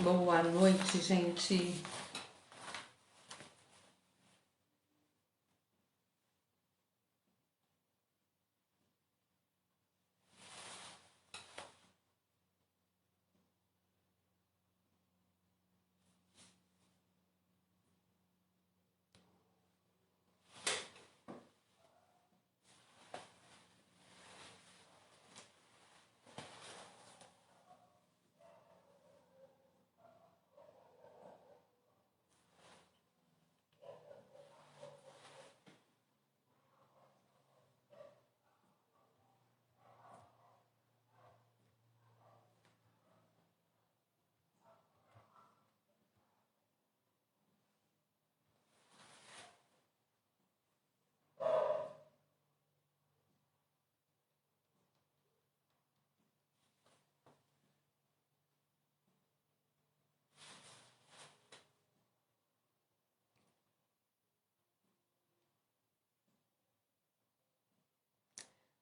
Boa noite, gente.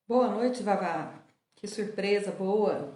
Boa noite, Vavá. Que surpresa boa.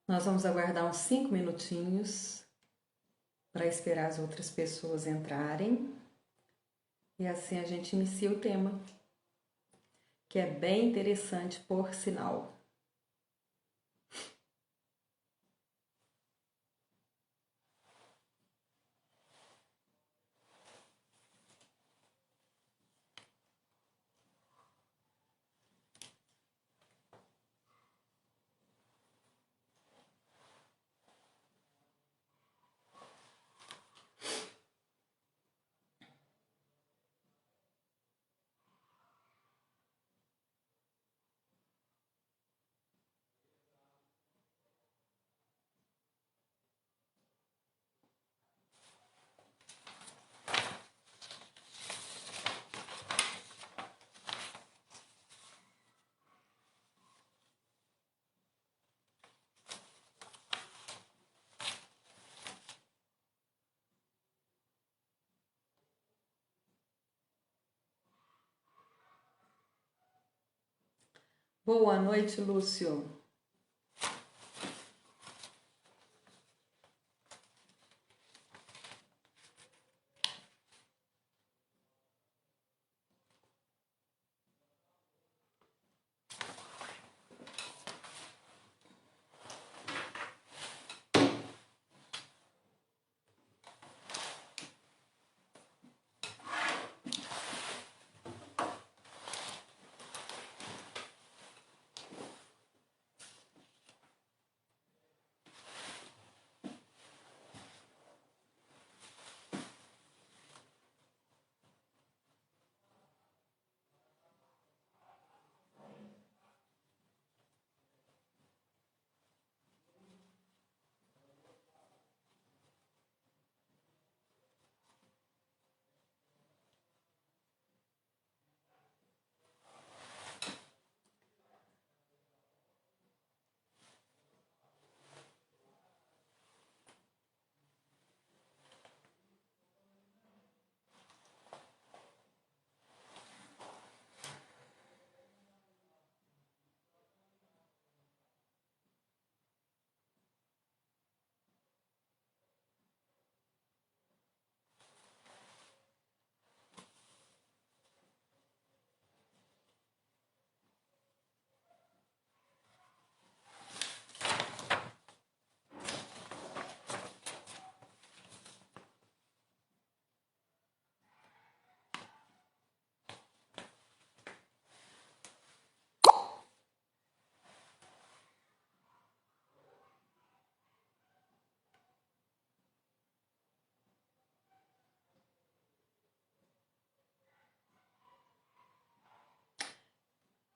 Nós vamos aguardar uns 5 minutinhos para esperar as outras pessoas entrarem. E assim a gente inicia o tema, que é bem interessante, por sinal. Boa noite, Lúcio.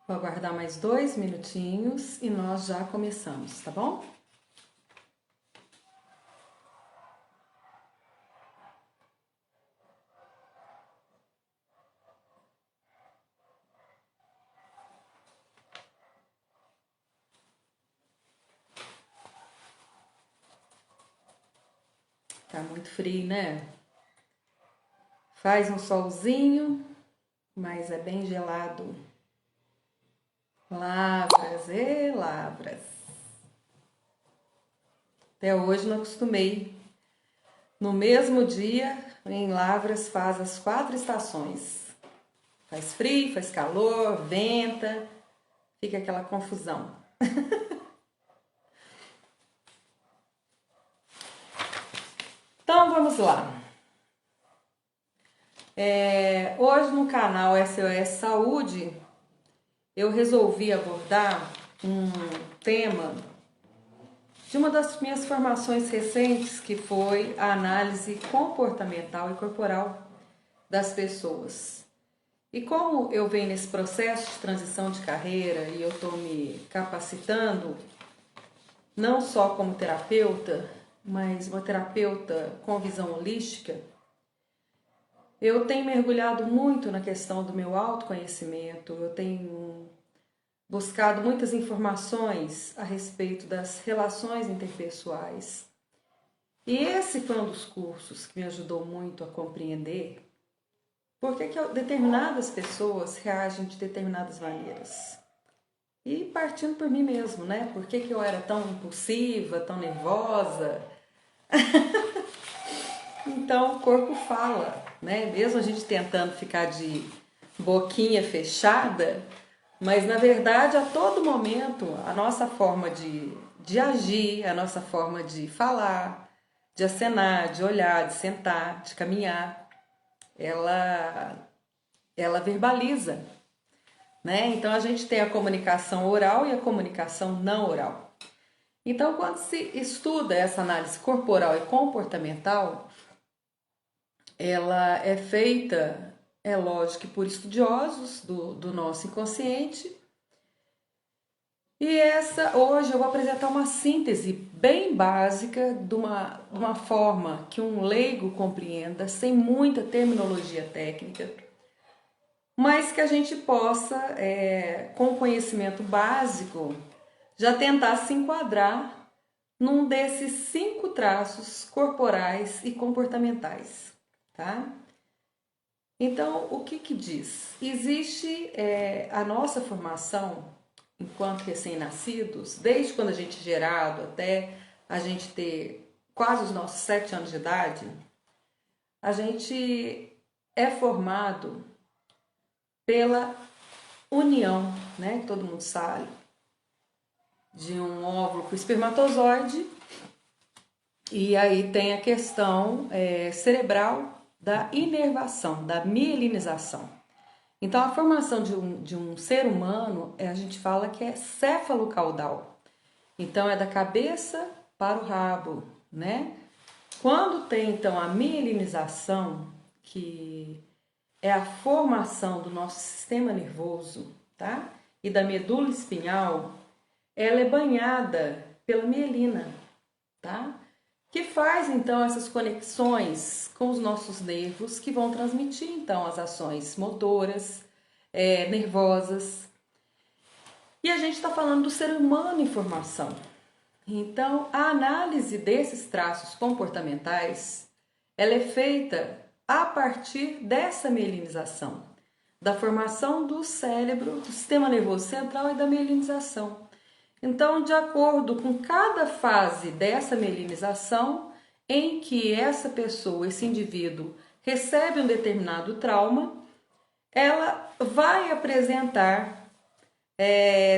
Vou aguardar mais 2 minutinhos e nós já começamos, tá bom? Tá muito frio, né? Faz um solzinho, mas é bem gelado. Lavras e lavras. Até hoje não acostumei. No mesmo dia, em Lavras faz as 4 estações. Faz frio, faz calor, venta, fica aquela confusão. Então vamos lá. Hoje no canal SOS Saúde eu resolvi abordar um tema de uma das minhas formações recentes, que foi a análise comportamental e corporal das pessoas. E como eu venho nesse processo de transição de carreira e eu estou me capacitando, não só como terapeuta, mas uma terapeuta com visão holística, eu tenho mergulhado muito na questão do meu autoconhecimento, eu tenho buscado muitas informações a respeito das relações interpessoais. E esse foi um dos cursos que me ajudou muito a compreender por que determinadas pessoas reagem de determinadas maneiras. E partindo por mim mesmo, né? Por que eu era tão impulsiva, tão nervosa? Então o corpo fala, né? Mesmo a gente tentando ficar de boquinha fechada, mas na verdade a todo momento a nossa forma de agir, a nossa forma de falar, de acenar, de olhar, de sentar, de caminhar, ela verbaliza, né? Então a gente tem a comunicação oral e a comunicação não oral. Então quando se estuda essa análise corporal e comportamental, ela é feita, é lógico, por estudiosos do nosso inconsciente. E hoje eu vou apresentar uma síntese bem básica de uma forma que um leigo compreenda, sem muita terminologia técnica, mas que a gente possa, com conhecimento básico, já tentar se enquadrar num desses 5 traços corporais e comportamentais, tá? Então, o que diz? Existe a nossa formação enquanto recém-nascidos, desde quando a gente é gerado até a gente ter quase os nossos 7 anos de idade, a gente é formado pela união, né, que todo mundo sabe, de um óvulo com o espermatozoide, e aí tem a questão cerebral da inervação, da mielinização. Então, a formação de um ser humano, a gente fala que é céfalo-caudal. Então, é da cabeça para o rabo, né? Quando tem, então, a mielinização, que é a formação do nosso sistema nervoso, tá? E da medula espinhal, ela é banhada pela mielina, tá? Que faz, então, essas conexões com os nossos nervos, que vão transmitir, então, as ações motoras, nervosas. E a gente está falando do ser humano em formação. Então, a análise desses traços comportamentais, ela é feita a partir dessa mielinização, da formação do cérebro, do sistema nervoso central e da mielinização. Então, de acordo com cada fase dessa mielinização, em que essa pessoa, esse indivíduo, recebe um determinado trauma, ela vai apresentar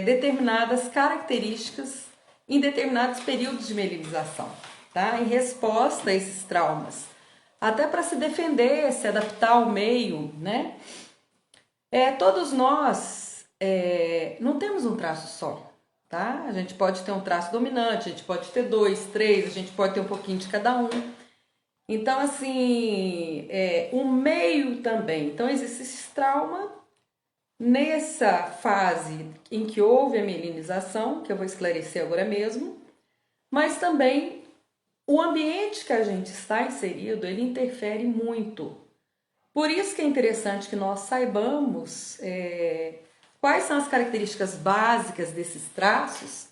determinadas características em determinados períodos de mielinização, tá? Em resposta a esses traumas, até para se defender, se adaptar ao meio, né? Todos nós não temos um traço só, tá? A gente pode ter um traço dominante, a gente pode ter 2, 3, a gente pode ter um pouquinho de cada um. Então, assim, o meio também. Então, existe esse trauma nessa fase em que houve a mielinização, que eu vou esclarecer agora mesmo, mas também o ambiente que a gente está inserido, ele interfere muito. Por isso que é interessante que nós saibamos quais são as características básicas desses traços,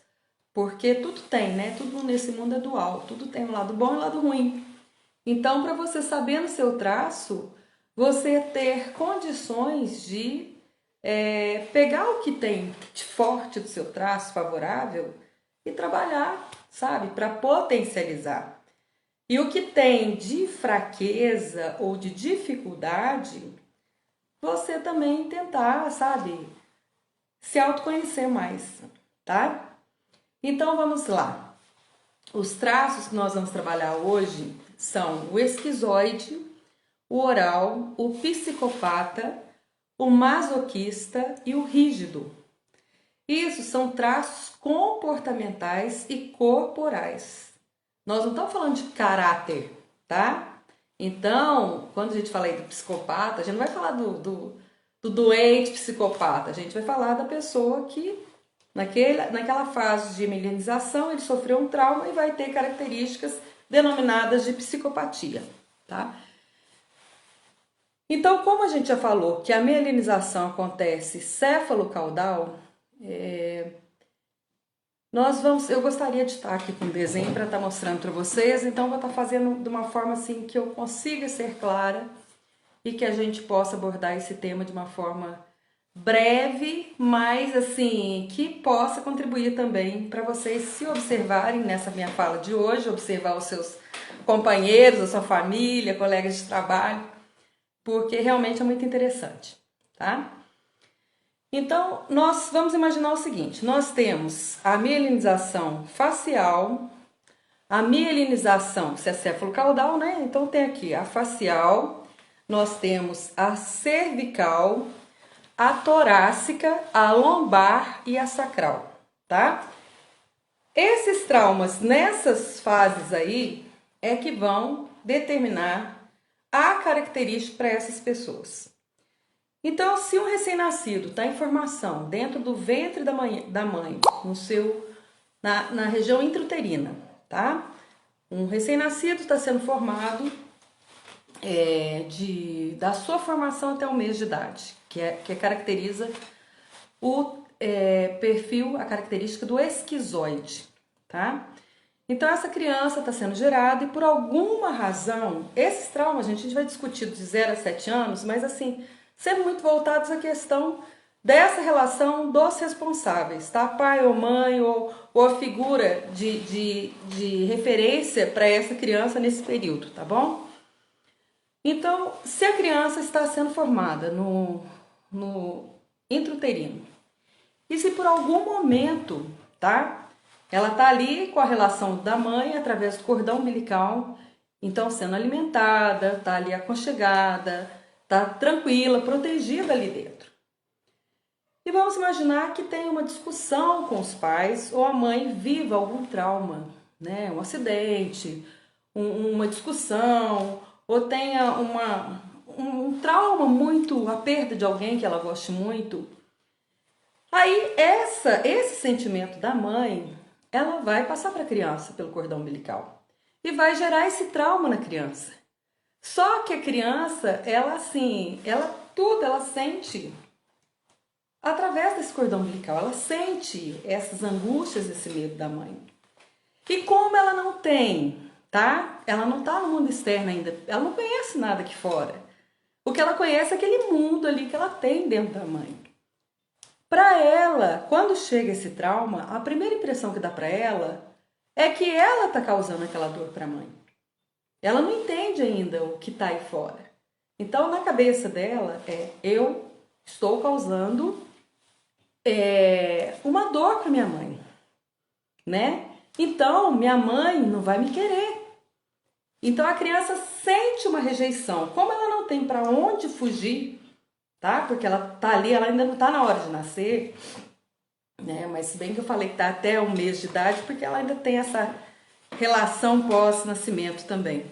porque tudo tem, né? Tudo nesse mundo é dual, tudo tem um lado bom e um lado ruim. Então, para você saber no seu traço, você ter condições de pegar o que tem de forte do seu traço favorável e trabalhar, sabe, para potencializar. E o que tem de fraqueza ou de dificuldade, você também tentar, sabe, se autoconhecer mais, tá? Então vamos lá. Os traços que nós vamos trabalhar hoje são o esquizoide, o oral, o psicopata, o masoquista e o rígido. Isso são traços comportamentais e corporais. Nós não estamos falando de caráter, tá? Então, quando a gente fala aí do psicopata, a gente não vai falar do doente psicopata, a gente vai falar da pessoa que naquela fase de mielinização ele sofreu um trauma e vai ter características denominadas de psicopatia, tá? Então, como a gente já falou que a mielinização acontece céfalo-caudal, eu gostaria de estar aqui com um desenho para estar mostrando para vocês, então vou estar fazendo de uma forma assim que eu consiga ser clara e que a gente possa abordar esse tema de uma forma breve, mas assim, que possa contribuir também para vocês se observarem nessa minha fala de hoje, observar os seus companheiros, a sua família, colegas de trabalho, porque realmente é muito interessante, tá? Então, nós vamos imaginar o seguinte, nós temos a mielinização facial, a mielinização céfalo-caudal, né? Então tem aqui a facial, nós temos a cervical, a torácica, a lombar e a sacral, tá? Esses traumas nessas fases aí é que vão determinar a característica para essas pessoas. Então, se um recém-nascido está em formação dentro do ventre da mãe na região intrauterina, tá? Um recém-nascido está sendo formado da sua formação até o mês de idade, que caracteriza o perfil, a característica do esquizoide, tá? Então, essa criança está sendo gerada e por alguma razão, esses traumas, a gente vai discutir de 0 a 7 anos, mas assim, sempre muito voltados à questão dessa relação dos responsáveis, tá? Pai ou mãe ou a figura de referência para essa criança nesse período, tá bom? Então, se a criança está sendo formada no intrauterino e se por algum momento, tá? Ela tá ali com a relação da mãe através do cordão umbilical, então sendo alimentada, tá ali aconchegada, tá tranquila, protegida ali dentro. E vamos imaginar que tem uma discussão com os pais ou a mãe viva algum trauma, né? Um acidente, uma discussão, ou tenha um trauma muito, a perda de alguém que ela goste muito. Aí esse sentimento da mãe, ela vai passar para a criança pelo cordão umbilical e vai gerar esse trauma na criança. Só que a criança, ela sente através desse cordão umbilical, ela sente essas angústias, esse medo da mãe. E como ela não tem, tá? Ela não tá no mundo externo ainda, ela não conhece nada aqui fora. O que ela conhece é aquele mundo ali que ela tem dentro da mãe. Para ela, quando chega esse trauma, a primeira impressão que dá para ela é que ela tá causando aquela dor para a mãe. Ela não entende ainda o que está aí fora. Então, na cabeça dela, eu estou causando uma dor para minha mãe, né? Então, minha mãe não vai me querer. Então, a criança sente uma rejeição. Como ela não tem para onde fugir, tá? Porque ela tá ali, ela ainda não tá na hora de nascer, né? Mas se bem que eu falei que tá até um mês de idade, porque ela ainda tem essa relação pós-nascimento também.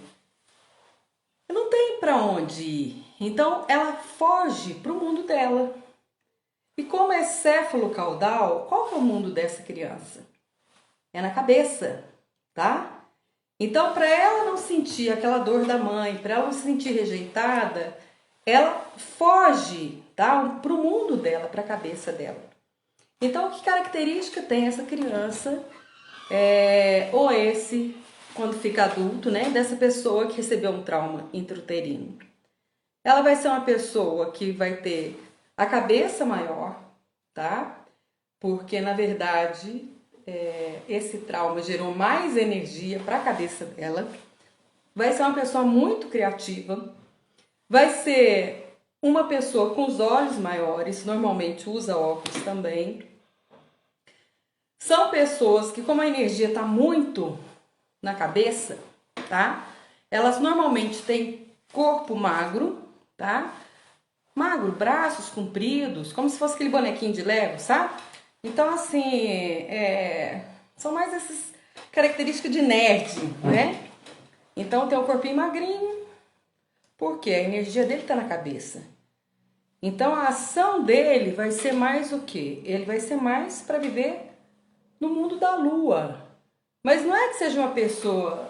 Não tem para onde ir. Então ela foge para o mundo dela. E como é céfalo-caudal, qual que é o mundo dessa criança? É na cabeça, tá? Então, para ela não sentir aquela dor da mãe, para ela não se sentir rejeitada, ela foge, tá? Para o mundo dela, para a cabeça dela. Então, que característica tem essa criança, ou esse, quando fica adulto, né? Dessa pessoa que recebeu um trauma intrauterino? Ela vai ser uma pessoa que vai ter a cabeça maior, tá? Porque, na verdade, esse trauma gerou mais energia para a cabeça dela. Vai ser uma pessoa muito criativa. Vai ser uma pessoa com os olhos maiores, normalmente usa óculos também. São pessoas que, como a energia está muito na cabeça, tá? Elas normalmente têm corpo magro, tá? Magro, braços compridos, como se fosse aquele bonequinho de Lego, sabe? Então, assim, são mais essas características de nerd, né? Então, tem o corpinho magrinho, porque a energia dele tá na cabeça. Então, a ação dele vai ser mais o quê? Ele vai ser mais para viver no mundo da lua. Mas não é que seja uma pessoa...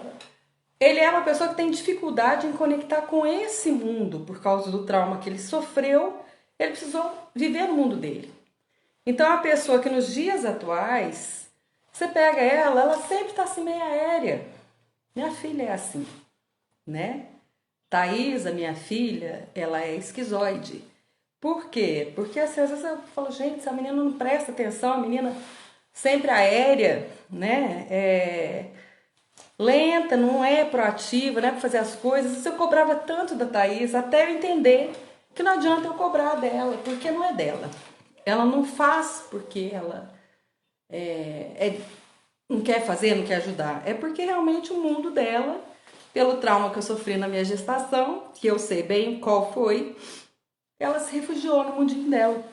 Ele é uma pessoa que tem dificuldade em conectar com esse mundo por causa do trauma que ele sofreu. Ele precisou viver no mundo dele. Então, a pessoa que nos dias atuais, você pega ela sempre está assim meio aérea. Minha filha é assim, né? Thaís, a minha filha, ela é esquizoide. Por quê? Porque assim, às vezes eu falo, gente, essa menina não presta atenção, a menina sempre aérea, né? Lenta, não é proativa, não é para fazer as coisas. Isso eu cobrava tanto da Thaís, até eu entender que não adianta eu cobrar dela, porque não é dela. Ela não faz porque ela não quer fazer, não quer ajudar. É porque realmente o mundo dela, pelo trauma que eu sofri na minha gestação, que eu sei bem qual foi, ela se refugiou no mundinho dela.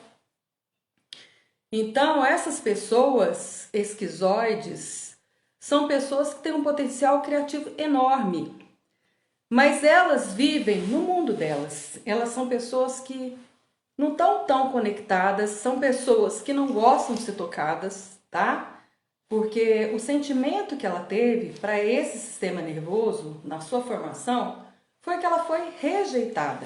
Então, essas pessoas esquizoides são pessoas que têm um potencial criativo enorme, mas elas vivem no mundo delas. Elas são pessoas que não estão tão conectadas, são pessoas que não gostam de ser tocadas, tá? Porque o sentimento que ela teve para esse sistema nervoso, na sua formação, foi que ela foi rejeitada.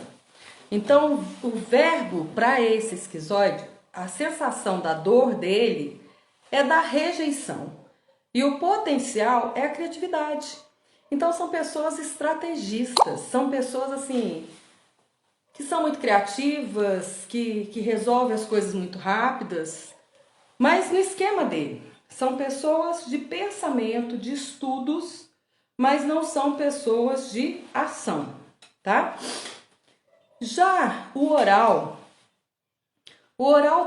Então, o verbo para esse esquizoide, a sensação da dor dele é da rejeição. E o potencial é a criatividade. Então, são pessoas estrategistas, são pessoas assim que são muito criativas, que resolvem as coisas muito rápidas, mas no esquema dele. São pessoas de pensamento, de estudos, mas não são pessoas de ação, tá? Já o oral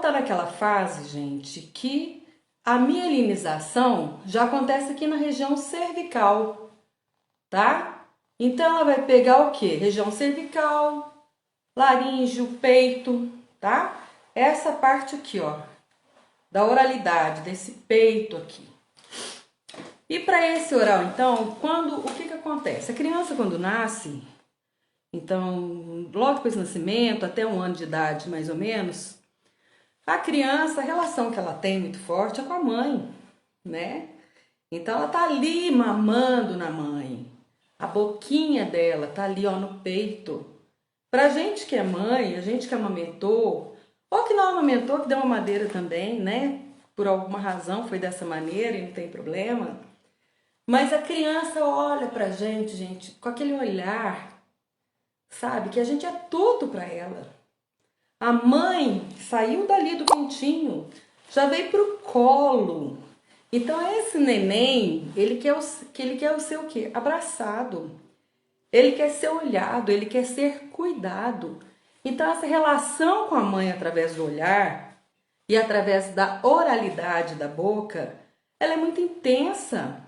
tá naquela fase, gente, que a mielinização já acontece aqui na região cervical, tá? Então ela vai pegar o quê? Região cervical, laríngeo, peito, tá? Essa parte aqui, ó, da oralidade, desse peito aqui. E para esse oral, então, o que acontece? A criança, quando nasce, então, logo depois do nascimento, até 1 ano de idade, mais ou menos, a criança, a relação que ela tem muito forte é com a mãe, né? Então, ela tá ali mamando na mãe. A boquinha dela tá ali, ó, no peito. Pra gente que é mãe, a gente que amamentou, ou que não amamentou, que deu uma madeira também, né? Por alguma razão foi dessa maneira e não tem problema. Mas a criança olha pra gente, com aquele olhar, sabe? Que a gente é tudo pra ela. A mãe saiu dali do quentinho, já veio pro colo. Então esse neném, ele quer o ser o quê? Abraçado. Ele quer ser olhado, ele quer ser cuidado. Então essa relação com a mãe através do olhar e através da oralidade da boca, ela é muito intensa.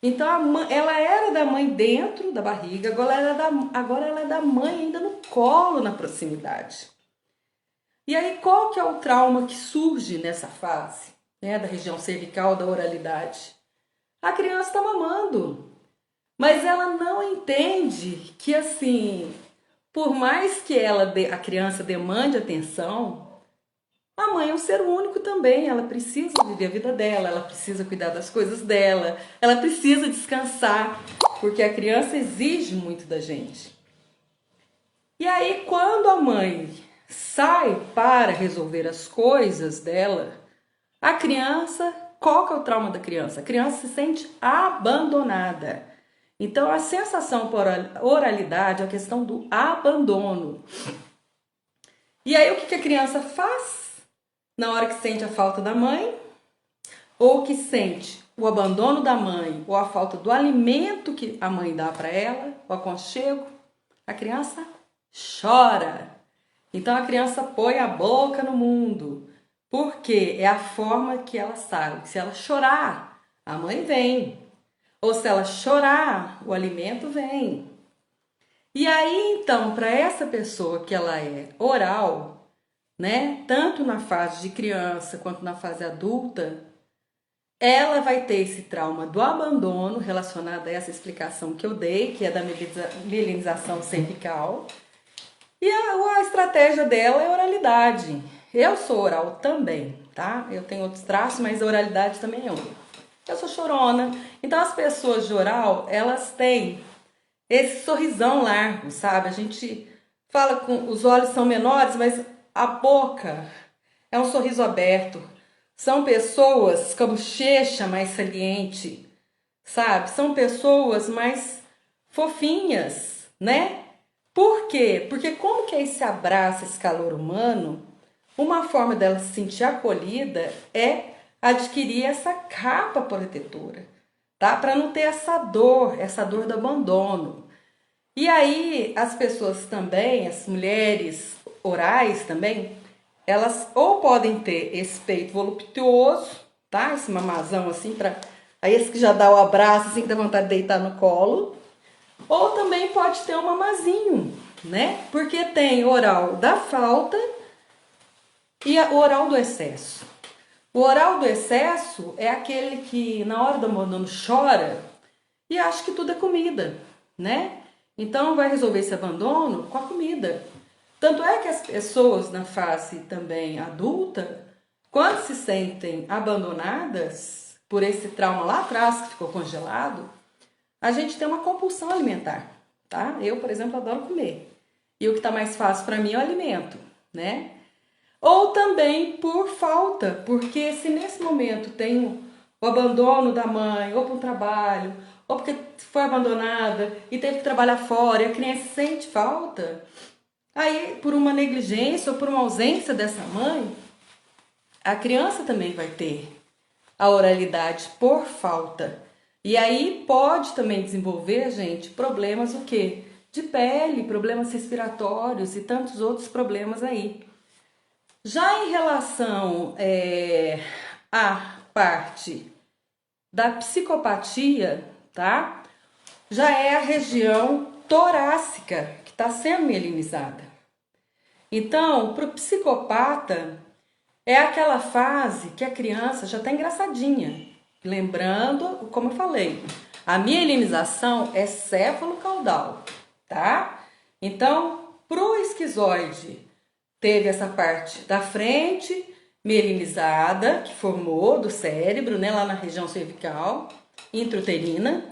Então ela era da mãe dentro da barriga, agora ela é da mãe ainda no colo, na proximidade. E aí qual que é o trauma que surge nessa fase, né, da região cervical, da oralidade? A criança está mamando, mas ela não entende que assim, por mais que a criança demande atenção, A mãe é um ser único também, ela precisa viver a vida dela, ela precisa cuidar das coisas dela, ela precisa descansar, porque a criança exige muito da gente. E aí, quando a mãe sai para resolver as coisas dela, a criança, qual que é o trauma da criança? A criança se sente abandonada. Então, a sensação por oralidade é a questão do abandono. E aí, o que a criança faz na hora que sente a falta da mãe? Ou que sente o abandono da mãe, ou a falta do alimento que a mãe dá para ela, o aconchego? A criança chora. Então, a criança põe a boca no mundo. Porque é a forma que ela sabe. Se ela chorar, a mãe vem. Ou se ela chorar, o alimento vem. E aí, então, para essa pessoa que ela é oral, né, tanto na fase de criança quanto na fase adulta, ela vai ter esse trauma do abandono relacionado a essa explicação que eu dei, que é da mielinização cervical. E a estratégia dela é a oralidade. Eu sou oral também, tá? Eu tenho outros traços, mas a oralidade também é uma. Eu sou chorona. Então, as pessoas de oral, elas têm esse sorrisão largo, sabe? A gente fala com os olhos são menores, mas a boca é um sorriso aberto. São pessoas com a bochecha mais saliente, sabe? São pessoas mais fofinhas, né? Por quê? Porque como que é esse abraço, esse calor humano, uma forma dela se sentir acolhida é adquirir essa capa protetora, tá? Para não ter essa dor do abandono. E aí as pessoas também, as mulheres orais também, elas ou podem ter esse peito voluptuoso, tá? Esse mamazão assim, aí esse que já dá o abraço, assim, que dá vontade de deitar no colo. Ou também pode ter um mamazinho, né? Porque tem o oral da falta e o oral do excesso. O oral do excesso é aquele que na hora do abandono chora e acha que tudo é comida, né? Então vai resolver esse abandono com a comida. Tanto é que as pessoas na fase também adulta, quando se sentem abandonadas por esse trauma lá atrás que ficou congelado, a gente tem uma compulsão alimentar, tá? Eu, por exemplo, adoro comer. E o que está mais fácil para mim é o alimento, né? Ou também por falta, porque se nesse momento tem o abandono da mãe, ou para um trabalho, ou porque foi abandonada e teve que trabalhar fora, e a criança sente falta, aí por uma negligência ou por uma ausência dessa mãe, a criança também vai ter a oralidade por falta. E aí pode também desenvolver, gente, problemas o quê? De pele, problemas respiratórios e tantos outros problemas aí. Já em relação à parte da psicopatia, tá? Já é a região torácica que está sendo mielinizada. Então, para o psicopata, é aquela fase que a criança já está engraçadinha. Lembrando, como eu falei, a mielinização é céfalo-caudal, tá? Então, pro esquizoide, teve essa parte da frente mielinizada, que formou do cérebro, né, lá na região cervical, intrauterina,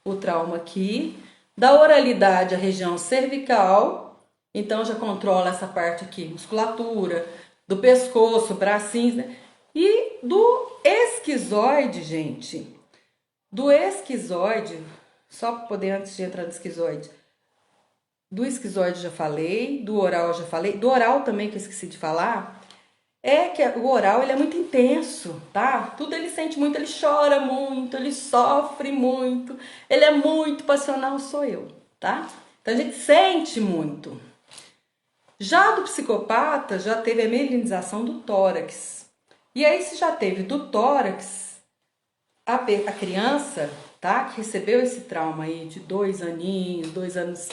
o trauma aqui. Da oralidade, a região cervical, então já controla essa parte aqui, musculatura, do pescoço, bracinhos, né? E do esquizoide, gente, só para poder, antes de entrar no esquizoide, do esquizoide já falei, do oral já falei, do oral também que eu esqueci de falar, é que o oral ele é muito intenso, tá? Tudo ele sente muito, ele chora muito, ele sofre muito, ele é muito passional, sou eu, tá? Então a gente sente muito. Já do psicopata, já teve a mielinização do tórax. E aí, se já teve do tórax, a criança, tá? Que recebeu esse trauma aí de 2 aninhos, 2 anos,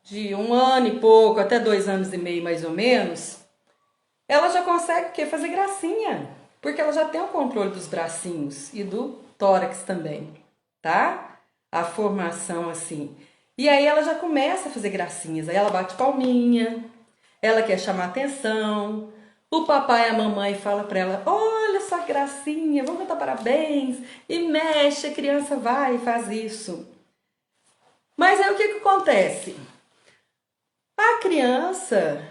de 1 ano e pouco, até 2 anos e meio mais ou menos, ela já consegue o quê? Fazer gracinha. Porque ela já tem o controle dos bracinhos e do tórax também, tá? A formação assim. E aí ela já começa a fazer gracinhas. Aí ela bate palminha, ela quer chamar atenção. O papai e a mamãe falam para ela: olha só que gracinha, vamos cantar parabéns. E mexe, a criança vai e faz isso. Mas aí o que acontece? A criança,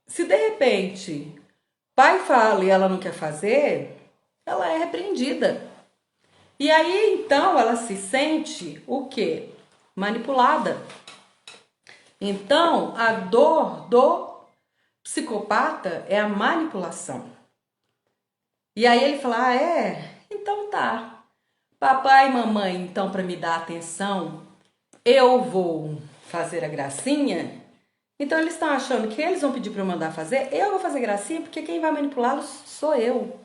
se de repente pai fala e ela não quer fazer, ela é repreendida. E aí então ela se sente o quê? Manipulada. Então a dor do psicopata é a manipulação. E aí ele fala: então tá. Papai e mamãe, então, para me dar atenção, eu vou fazer a gracinha. Então eles estão achando que eles vão pedir para eu mandar fazer, eu vou fazer gracinha, porque quem vai manipulá-los sou eu.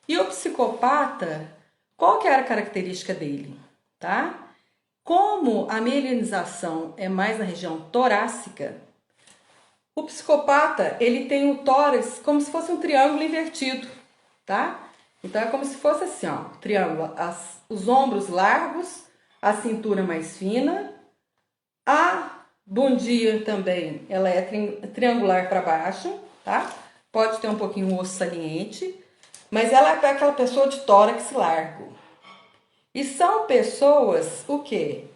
E o psicopata, qual que era a característica dele? Tá? Como a mielinização é mais na região torácica, o psicopata, ele tem o tórax como se fosse um triângulo invertido, tá? Então é como se fosse assim, ó, triângulo, os ombros largos, a cintura mais fina, a bundinha também, ela é triangular para baixo, tá? Pode ter um pouquinho o osso saliente, mas ela é aquela pessoa de tórax largo. E são pessoas, o quê?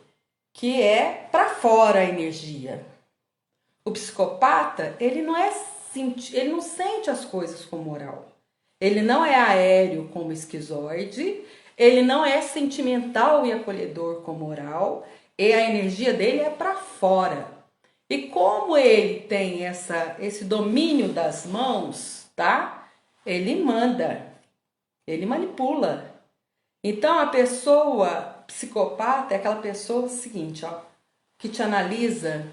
Que é para fora a energia. O psicopata, ele não sente as coisas com moral. Ele não é aéreo como esquizoide, ele não é sentimental e acolhedor com moral, e a energia dele é para fora. E como ele tem esse domínio das mãos, tá? Ele manda, ele manipula. Então a pessoa psicopata é aquela pessoa seguinte, ó, que te analisa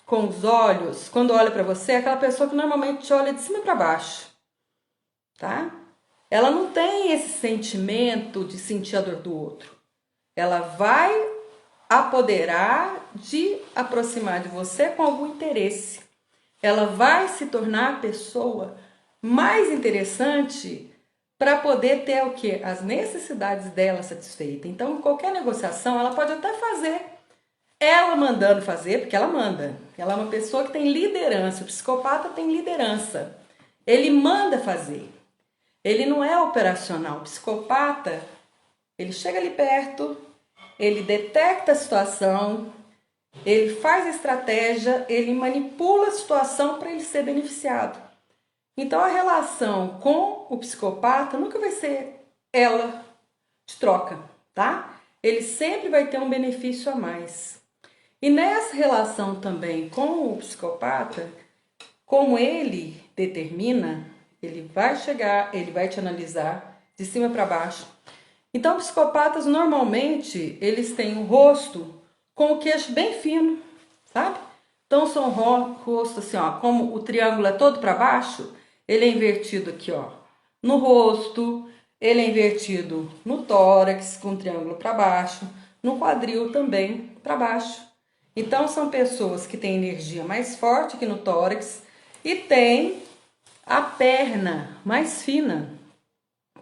com os olhos, quando olha para você, é aquela pessoa que normalmente te olha de cima para baixo, tá? Ela não tem esse sentimento de sentir a dor do outro. Ela vai de aproximar de você com algum interesse. Ela vai se tornar a pessoa mais interessante para poder ter o quê? As necessidades dela satisfeitas. Então, em qualquer negociação, ela pode até fazer. Ela mandando fazer, porque ela manda. Ela é uma pessoa que tem liderança. O psicopata tem liderança. Ele manda fazer. Ele não é operacional. O psicopata, ele chega ali perto, ele detecta a situação, ele faz a estratégia, ele manipula a situação para ele ser beneficiado. Então a relação com o psicopata nunca vai ser ela de troca, tá? Ele sempre vai ter um benefício a mais. E nessa relação também com o psicopata, como ele determina, ele vai chegar, ele vai te analisar de cima para baixo. Então, psicopatas normalmente eles têm um rosto com o queixo bem fino, sabe? Então, são rosto assim, ó, como o triângulo é todo para baixo, ele é invertido aqui, ó, no rosto, ele é invertido no tórax, com o triângulo para baixo, no quadril também para baixo. Então, são pessoas que têm energia mais forte aqui no tórax e tem a perna mais fina,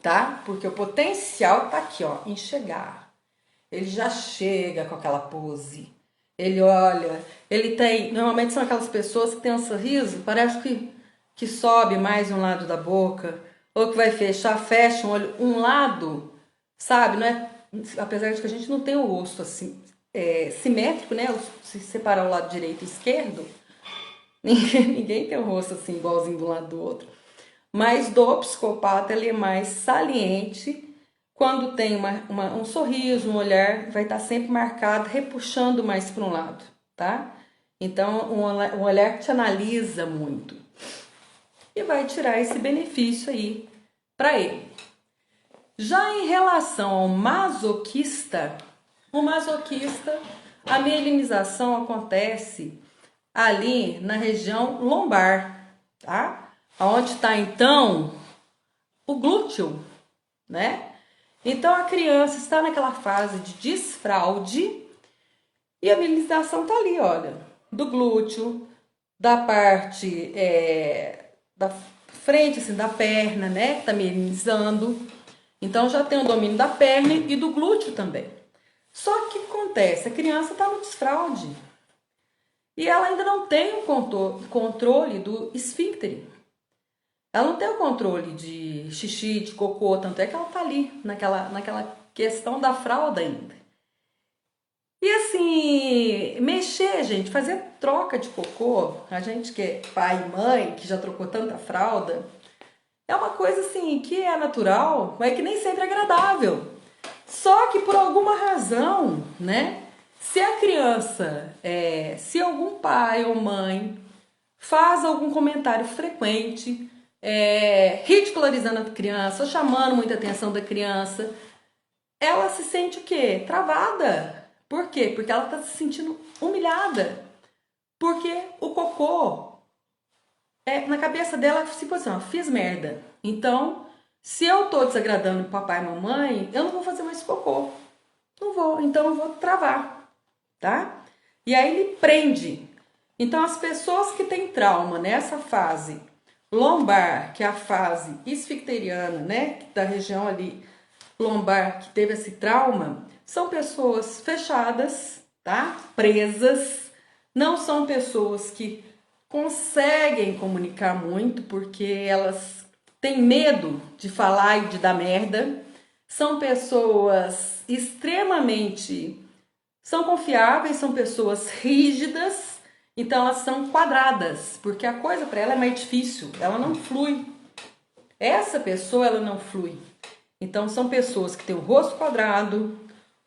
tá? Porque o potencial tá aqui, ó, em chegar. Ele já chega com aquela pose. Ele olha, ele tem, normalmente são aquelas pessoas que têm um sorriso, parece que sobe mais um lado da boca, ou que vai fecha um olho, um lado, sabe? Não é, apesar de que a gente não tem o rosto assim, simétrico, né? Se separar o lado direito e esquerdo, ninguém tem o rosto assim, igualzinho de um lado do outro. Mas do psicopata ele é mais saliente quando tem um sorriso, um olhar, vai estar sempre marcado, repuxando mais para um lado, tá? Então, um olhar que te analisa muito e vai tirar esse benefício aí para ele. Já em relação ao masoquista, a mielinização acontece ali na região lombar, tá? Onde está então o glúteo, né? Então a criança está naquela fase de desfraude e a mielinização tá ali, olha, do glúteo, da parte da frente, assim, da perna, né? Que tá mielinizando. Então já tem o domínio da perna e do glúteo também. Só que o que acontece? A criança tá no desfraude. e ela ainda não tem o controle do esfíncter. Ela não tem o controle de xixi, de cocô, tanto é que ela tá ali, naquela questão da fralda ainda. E assim, mexer, gente, fazer troca de cocô, a gente que é pai e mãe, que já trocou tanta fralda, é uma coisa assim que é natural, mas que nem sempre é agradável. Só que por alguma razão, né? Se a criança, se algum pai ou mãe faz algum comentário frequente, ridicularizando a criança, chamando muita atenção da criança, ela se sente o quê? Travada. Por quê? Porque ela está se sentindo humilhada. Porque o cocô, na cabeça dela, tipo assim, ó, fiz merda. Então, se eu tô desagradando o papai e mamãe, eu não vou fazer mais cocô. Não vou, então eu vou travar, tá? E aí ele prende. Então, as pessoas que têm trauma nessa fase lombar, que é a fase esficteriana, né, da região ali lombar que teve esse trauma, são pessoas fechadas, tá? Presas, não são pessoas que conseguem comunicar muito porque elas têm medo de falar e de dar merda. São pessoas extremamente, são confiáveis, são pessoas rígidas, então elas são quadradas, porque a coisa para ela é mais difícil, ela não flui. Essa pessoa ela não flui. Então são pessoas que têm o rosto quadrado,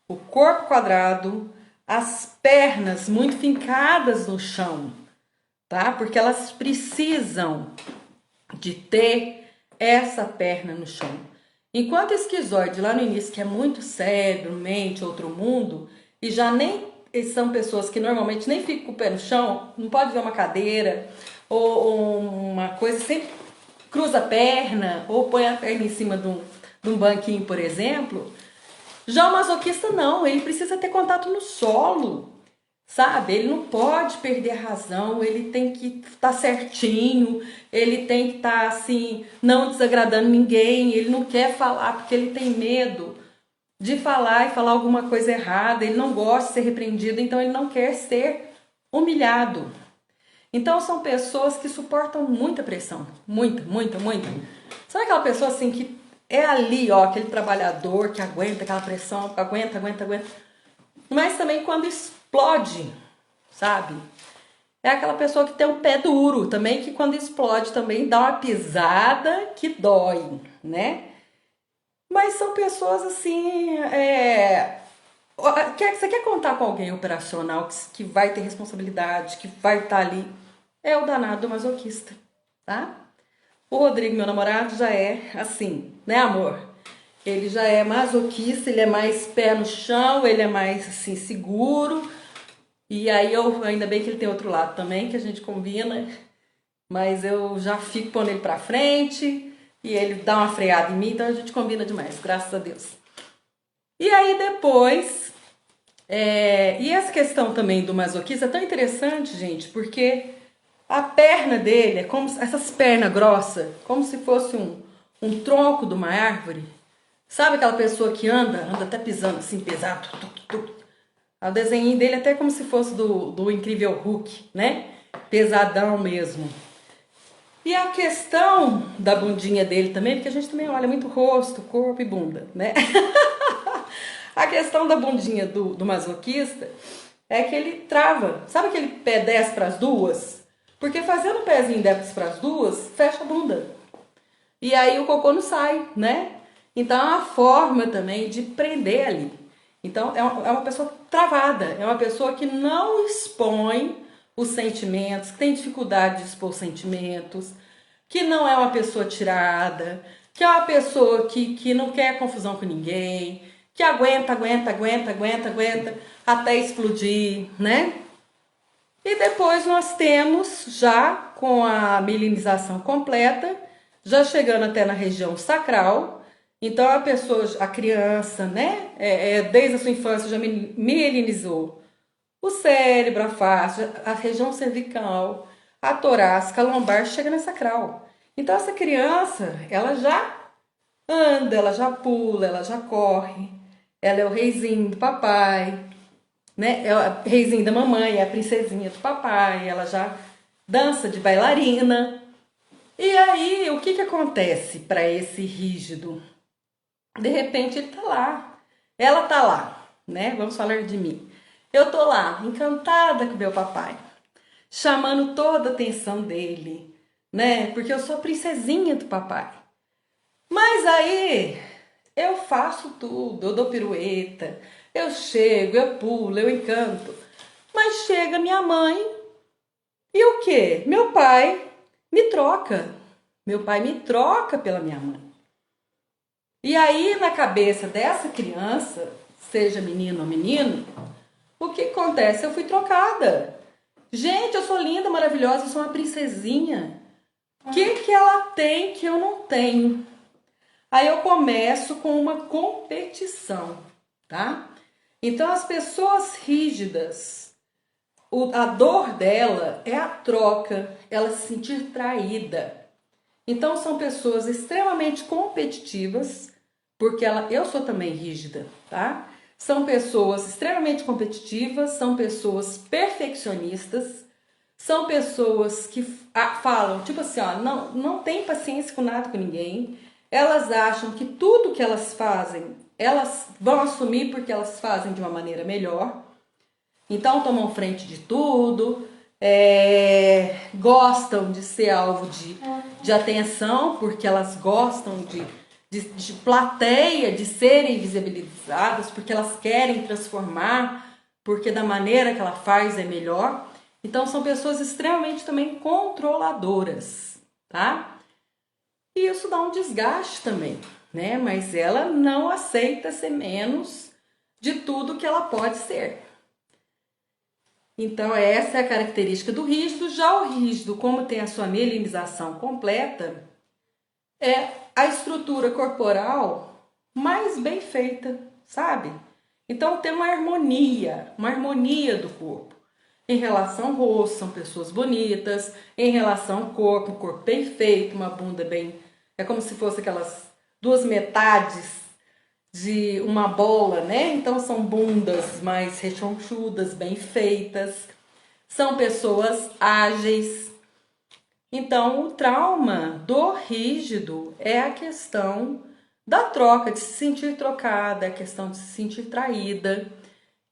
o corpo quadrado, as pernas muito fincadas no chão, tá? Porque elas precisam de ter essa perna no chão. Enquanto esquizoide lá no início, que é muito cérebro, mente, outro mundo, e já nem são pessoas que normalmente nem ficam com o pé no chão, não pode ver uma cadeira ou uma coisa, sempre cruza a perna ou põe a perna em cima de um banquinho, por exemplo. Já o masoquista não, ele precisa ter contato no solo, sabe? Ele não pode perder a razão, ele tem que estar certinho, ele tem que estar assim, não desagradando ninguém, ele não quer falar porque ele tem medo de falar e falar alguma coisa errada, ele não gosta de ser repreendido, então ele não quer ser humilhado. Então são pessoas que suportam muita pressão, muita, muita, muita. Sabe aquela pessoa assim que é ali, ó, aquele trabalhador que aguenta aquela pressão, aguenta, aguenta, aguenta. Mas também quando explode, sabe? É aquela pessoa que tem um pé duro também, que quando explode também dá uma pisada que dói, né? Mas são pessoas assim, você quer contar com alguém operacional que vai ter responsabilidade, que vai estar ali, é o danado masoquista, tá? O Rodrigo, meu namorado, já é assim, né, amor? Ele já é masoquista, ele é mais pé no chão, ele é mais assim, seguro. E aí ainda bem que ele tem outro lado também, que a gente combina, mas eu já fico pondo ele pra frente e ele dá uma freada em mim, então a gente combina demais, graças a Deus. E aí depois, e essa questão também do masoquista é tão interessante, gente, porque a perna dele é como essas pernas grossas, como se fosse um tronco de uma árvore. Sabe aquela pessoa que anda até pisando assim, pesado. O desenho dele é até como se fosse do Incrível Hulk, né? Pesadão mesmo. E a questão da bundinha dele também, porque a gente também olha muito rosto, corpo e bunda, né? A questão da bundinha do masoquista é que ele trava. Sabe aquele pé 10 para as duas? Porque fazendo o pezinho 10 para as duas, fecha a bunda. E aí o cocô não sai, né? Então é uma forma também de prender ali. Então é uma pessoa travada, é uma pessoa que não expõe os sentimentos, que tem dificuldade de expor sentimentos, que não é uma pessoa tirada, que é uma pessoa que não quer confusão com ninguém, que aguenta, aguenta, aguenta, aguenta, aguenta até explodir, né? E depois nós temos, já com a mielinização completa, já chegando até na região sacral. Então a pessoa, a criança, né, desde a sua infância já mielinizou o cérebro, a face, a região cervical, a torácica, a lombar, chega na sacral. Então essa criança, ela já anda, ela já pula, ela já corre, ela é o reizinho do papai. né? É o reizinho da mamãe, é a princesinha do papai, ela já dança de bailarina. E aí, o que que acontece para esse rígido? De repente ele tá lá, ela tá lá, né? Vamos falar de mim. Eu tô lá, encantada com meu papai, chamando toda a atenção dele, né? Porque eu sou a princesinha do papai. Mas aí eu faço tudo, eu dou pirueta, eu chego, eu pulo, eu encanto. Mas chega minha mãe e o quê? Meu pai me troca. Meu pai me troca pela minha mãe. E aí, na cabeça dessa criança, seja menino ou menino, o que acontece? Eu fui trocada. Gente, eu sou linda, maravilhosa, eu sou uma princesinha. O que ela tem que eu não tenho? Aí eu começo com uma competição, tá? Então, as pessoas rígidas, a dor dela é a troca, ela se sentir traída. Então, são pessoas extremamente competitivas, porque eu sou também rígida, tá? São pessoas extremamente competitivas, são pessoas perfeccionistas, são pessoas que falam, tipo assim, ó, não tem paciência com nada, com ninguém. Elas acham que tudo que elas fazem, elas vão assumir porque elas fazem de uma maneira melhor. Então tomam frente de tudo, gostam de ser alvo de atenção, porque elas gostam de plateia, de serem visibilizadas, porque elas querem transformar, porque da maneira que ela faz é melhor. Então são pessoas extremamente também controladoras, tá? E isso dá um desgaste também, né? Mas ela não aceita ser menos de tudo que ela pode ser. Então essa é a característica do rígido. Já o rígido, como tem a sua melinização completa, é a estrutura corporal mais bem feita, sabe? Então tem uma harmonia do corpo. Em relação ao rosto, são pessoas bonitas. Em relação ao corpo, um corpo bem feito, uma bunda bem... É como se fosse aquelas duas metades de uma bola, né? Então são bundas mais rechonchudas, bem feitas. São pessoas ágeis. Então o trauma do rígido é a questão da troca, de se sentir trocada, a questão de se sentir traída.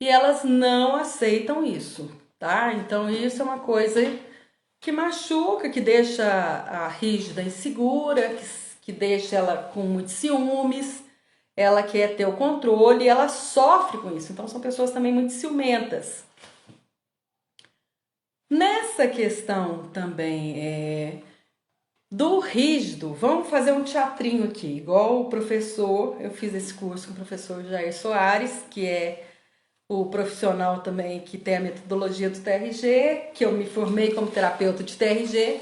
E elas não aceitam isso, tá? Então isso é uma coisa que machuca, que deixa a rígida insegura, que deixa ela com muitos ciúmes, ela quer ter o controle e ela sofre com isso. Então são pessoas também muito ciumentas. Nessa questão também do rígido, vamos fazer um teatrinho aqui, igual o professor, eu fiz esse curso com o professor Jair Soares, que é o profissional também que tem a metodologia do TRG, que eu me formei como terapeuta de TRG,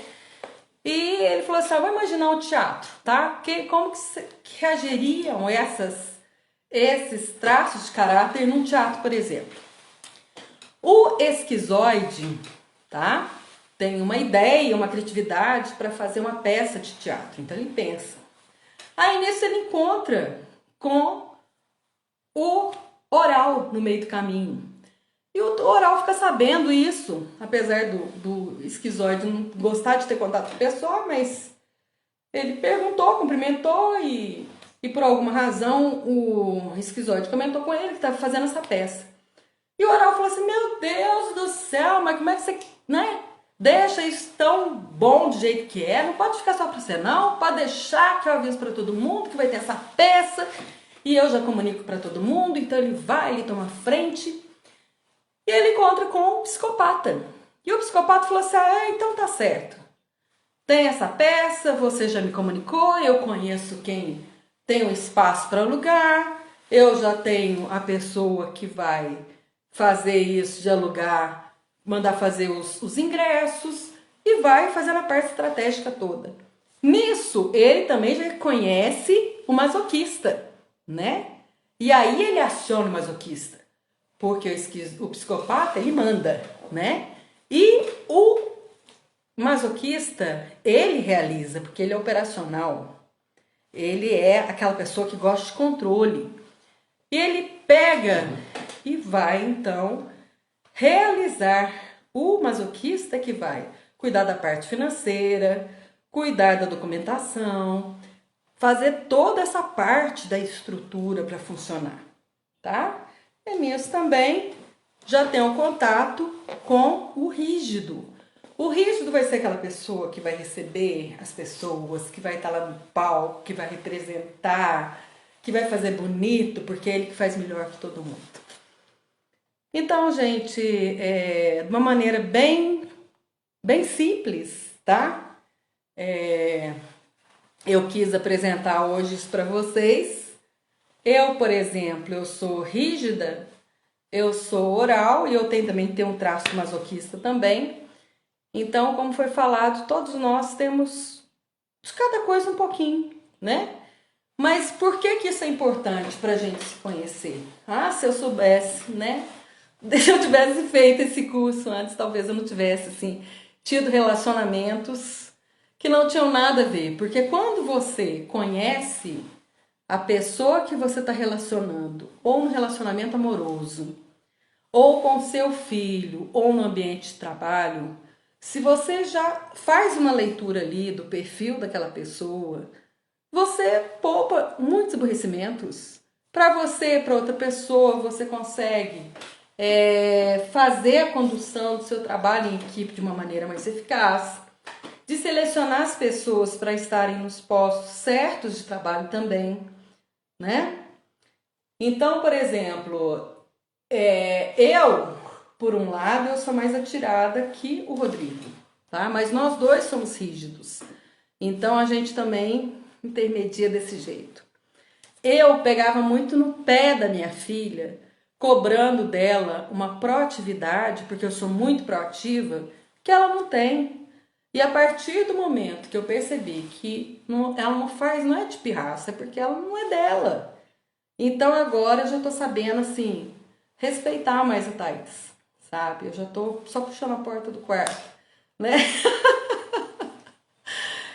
e ele falou assim, vamos imaginar um teatro, tá? Como que reagiriam esses traços de caráter num teatro, por exemplo? O esquizoide, tá? Tem uma ideia, uma criatividade para fazer uma peça de teatro, então ele pensa. Aí nisso ele encontra com o oral no meio do caminho. E o oral fica sabendo isso, apesar do esquizoide não gostar de ter contato com a pessoa, mas ele perguntou, cumprimentou e por alguma razão o esquizoide comentou com ele que estava fazendo essa peça. E o oral falou assim, meu Deus do céu, mas como é que você, né, deixa isso tão bom do jeito que é? Não pode ficar só para você não, pode deixar que eu aviso para todo mundo que vai ter essa peça e eu já comunico para todo mundo. Então ele toma frente. E ele encontra com um psicopata. E o psicopata falou assim, então tá certo. Tem essa peça, você já me comunicou, eu conheço quem tem um espaço para alugar, eu já tenho a pessoa que vai fazer isso de alugar, mandar fazer os ingressos e vai fazendo a parte estratégica toda. Nisso, ele também já conhece o masoquista, né? E aí ele aciona o masoquista. Porque o psicopata, ele manda, né? E o masoquista, ele realiza, porque ele é operacional. Ele é aquela pessoa que gosta de controle. E ele pega e vai, então, realizar. O masoquista que vai cuidar da parte financeira, cuidar da documentação, fazer toda essa parte da estrutura para funcionar, tá? Fêmeas também já tem um contato com o rígido. O rígido vai ser aquela pessoa que vai receber as pessoas, que vai estar lá no palco, que vai representar, que vai fazer bonito, porque é ele que faz melhor que todo mundo. Então, gente, de uma maneira bem simples, tá? Eu quis apresentar hoje isso para vocês. Eu, por exemplo, eu sou rígida, eu sou oral e eu também tenho um traço masoquista também. Então, como foi falado, todos nós temos de cada coisa um pouquinho, né? Mas por que isso é importante para a gente se conhecer? Ah, se eu soubesse, né? Se eu tivesse feito esse curso antes, talvez eu não tivesse, assim, tido relacionamentos que não tinham nada a ver. Porque quando você conhece a pessoa que você está relacionando, ou no relacionamento amoroso, ou com seu filho, ou no ambiente de trabalho, se você já faz uma leitura ali do perfil daquela pessoa, você poupa muitos aborrecimentos. Para você, para outra pessoa, você consegue fazer a condução do seu trabalho em equipe de uma maneira mais eficaz, de selecionar as pessoas para estarem nos postos certos de trabalho também, né? Então, por exemplo, eu, por um lado, eu sou mais atirada que o Rodrigo, tá? Mas nós dois somos rígidos, então a gente também intermedia desse jeito. Eu pegava muito no pé da minha filha, cobrando dela uma proatividade, porque eu sou muito proativa, que ela não tem. E a partir do momento que eu percebi que ela não faz, não é de pirraça, é porque ela não é dela. Então agora eu já tô sabendo, assim, respeitar mais a Thaís, sabe? Eu já tô só puxando a porta do quarto, né?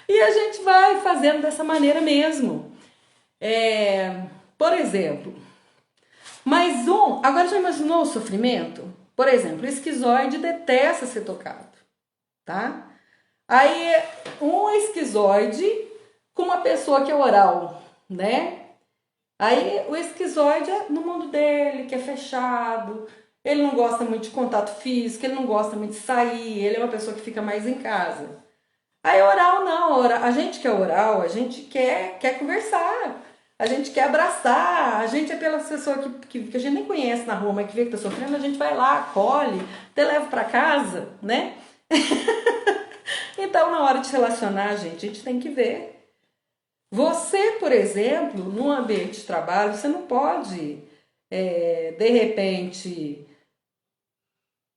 E a gente vai fazendo dessa maneira mesmo. Por exemplo, agora já imaginou o sofrimento? Por exemplo, o esquizoide detesta ser tocado, tá? Aí, um esquizoide com uma pessoa que é oral, né? Aí, o esquizoide é no mundo dele, que é fechado, ele não gosta muito de contato físico, ele não gosta muito de sair, ele é uma pessoa que fica mais em casa. Aí, oral não, a gente que é oral, a gente quer conversar. A gente quer abraçar, a gente é pela pessoa que a gente nem conhece na rua, mas que vê que tá sofrendo, a gente vai lá, acolhe, até leva para casa, né? Então, na hora de se relacionar, a gente tem que ver. Você, por exemplo, no ambiente de trabalho, você não pode, de repente,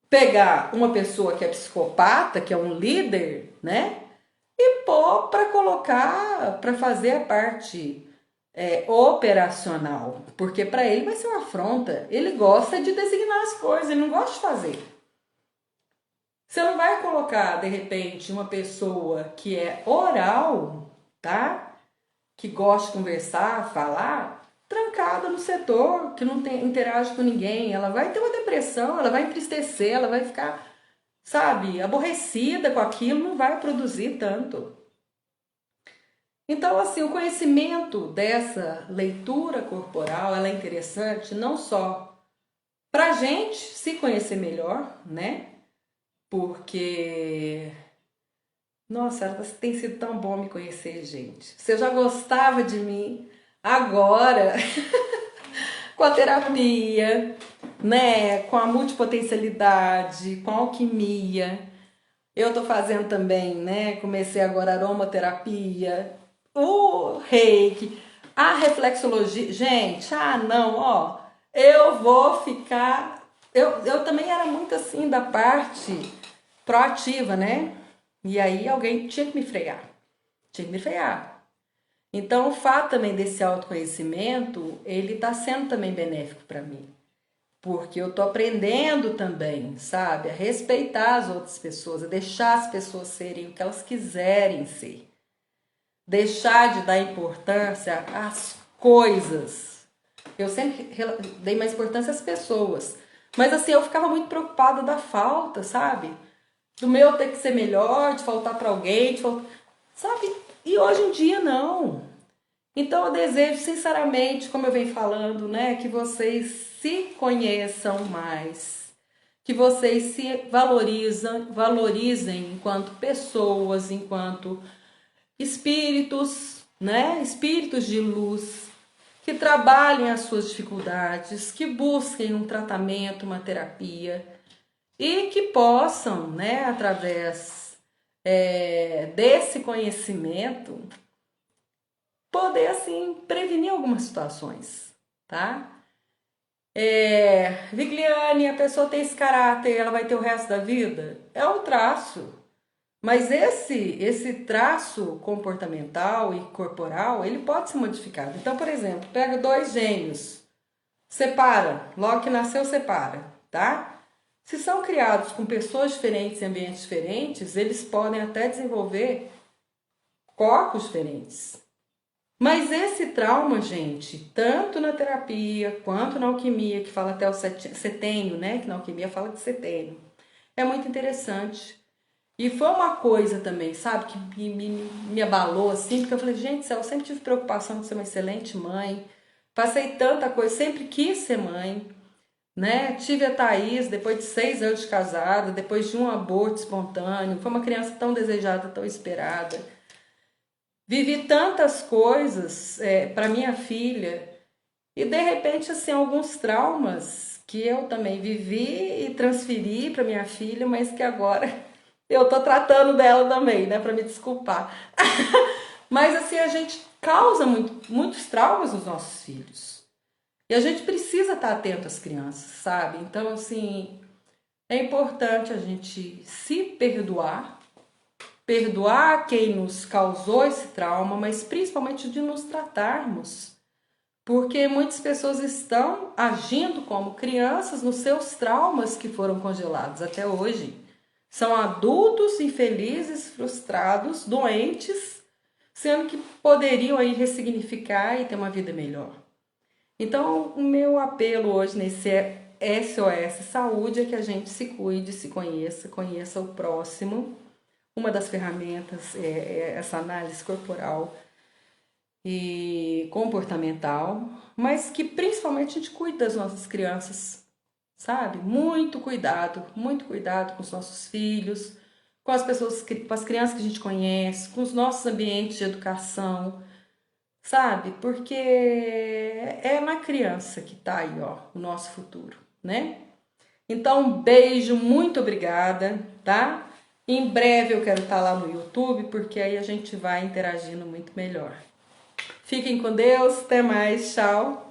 pegar uma pessoa que é psicopata, que é um líder, né? E pôr para colocar, para fazer a parte operacional, porque para ele vai ser uma afronta. Ele gosta de designar as coisas, ele não gosta de fazer. Você não vai colocar, de repente, uma pessoa que é oral, tá? Que gosta de conversar, falar, trancada no setor, que não interage com ninguém. Ela vai ter uma depressão, ela vai entristecer, ela vai ficar, sabe, aborrecida com aquilo, não vai produzir tanto. Então, assim, o conhecimento dessa leitura corporal, ela é interessante não só para a gente se conhecer melhor, né? Porque, nossa, tem sido tão bom me conhecer, gente. Você já gostava de mim, agora, com a terapia, né? Com a multipotencialidade, com a alquimia. Eu tô fazendo também, né? Comecei agora a aromaterapia, o reiki, a reflexologia. Gente, não, ó, eu vou ficar. Eu também era muito assim da parte proativa, né? E aí alguém tinha que me frear. Tinha que me frear. Então, o fato também desse autoconhecimento, ele tá sendo também benéfico para mim. Porque eu tô aprendendo também, sabe? A respeitar as outras pessoas, a deixar as pessoas serem o que elas quiserem ser. Deixar de dar importância às coisas. Eu sempre dei mais importância às pessoas. Mas assim, eu ficava muito preocupada da falta, sabe? Do meu ter que ser melhor, de faltar para alguém, sabe? E hoje em dia não. Então eu desejo sinceramente, como eu venho falando, né, que vocês se conheçam mais, que vocês se valorizem enquanto pessoas, enquanto espíritos, né, espíritos de luz, que trabalhem as suas dificuldades, que busquem um tratamento, uma terapia e que possam, né, através desse conhecimento, poder assim prevenir algumas situações, tá? Vigliane, a pessoa tem esse caráter, ela vai ter o resto da vida? É um traço. Mas esse traço comportamental e corporal, ele pode ser modificado. Então, por exemplo, pega dois gêmeos, separa, logo que nasceu, separa, tá? Se são criados com pessoas diferentes em ambientes diferentes, eles podem até desenvolver corpos diferentes. Mas esse trauma, gente, tanto na terapia quanto na alquimia, que fala até o setênio, né? Que na alquimia fala de setênio. É muito interessante. E foi uma coisa também, sabe, que me abalou assim, porque eu falei, gente, eu sempre tive preocupação de ser uma excelente mãe, passei tanta coisa, sempre quis ser mãe, né? Tive a Thaís depois de 6 anos de casada, depois de um aborto espontâneo, foi uma criança tão desejada, tão esperada. Vivi tantas coisas para minha filha e de repente assim alguns traumas que eu também vivi e transferi para minha filha, mas que agora eu tô tratando dela também, né, para me desculpar. Mas assim a gente causa muitos traumas nos nossos filhos e a gente precisa estar atento às crianças, sabe? Então assim é importante a gente se perdoar quem nos causou esse trauma, mas principalmente de nos tratarmos. Porque muitas pessoas estão agindo como crianças nos seus traumas que foram congelados até hoje. São adultos infelizes, frustrados, doentes, sendo que poderiam aí ressignificar e ter uma vida melhor. Então, o meu apelo hoje nesse SOS Saúde é que a gente se cuide, se conheça, conheça o próximo. Uma das ferramentas é essa análise corporal e comportamental, mas que principalmente a gente cuida das nossas crianças, sabe? Muito cuidado com os nossos filhos, com as pessoas, com as crianças que a gente conhece, com os nossos ambientes de educação, sabe? Porque é na criança que tá aí, ó, o nosso futuro, né? Então, um beijo, muito obrigada, tá? Em breve eu quero estar lá no YouTube, porque aí a gente vai interagindo muito melhor. Fiquem com Deus, até mais, tchau!